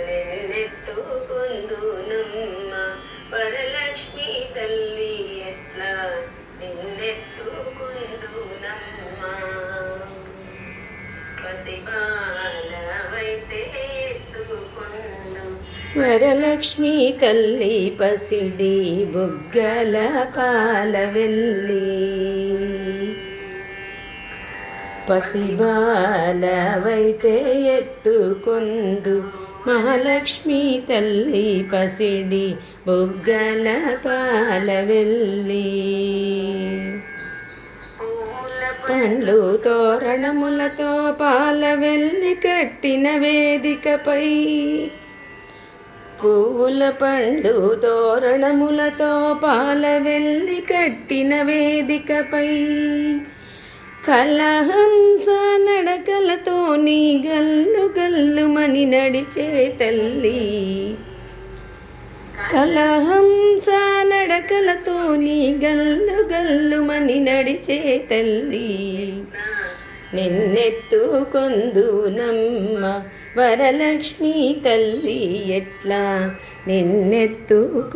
నిన్నెత్తుకొందునమ్మ వరలక్ష్మి తల్లి ఎట్లా నిన్నెత్తుకొందునమ్మ పసిబాలవైతే ఎత్తుకొందు వరలక్ష్మి తల్లి పసిడి బుగ్గల పాలవెల్లి పసిబాలవైతే ఎత్తుకొందు మహాలక్ష్మి తల్లి పసిడి బుగ్గల పాలవెల్లి పండ్లు తోరణములతో పాలవెల్లి కట్టిన వేదికపై పూల పండ్లు తోరణములతో పాలవెల్లి కట్టిన వేదికపై కలహంస నడకలతో నీ గల్లు గల్లుమని నడిచే తల్లి కలహంస నడకలతో నీ గల్లు గల్లుమని నడిచే తల్లి నిన్నెత్తుకొందునమ్మ వరలక్ష్మి తల్లి ఎట్లా నిన్నెత్తుకొందునమ్మ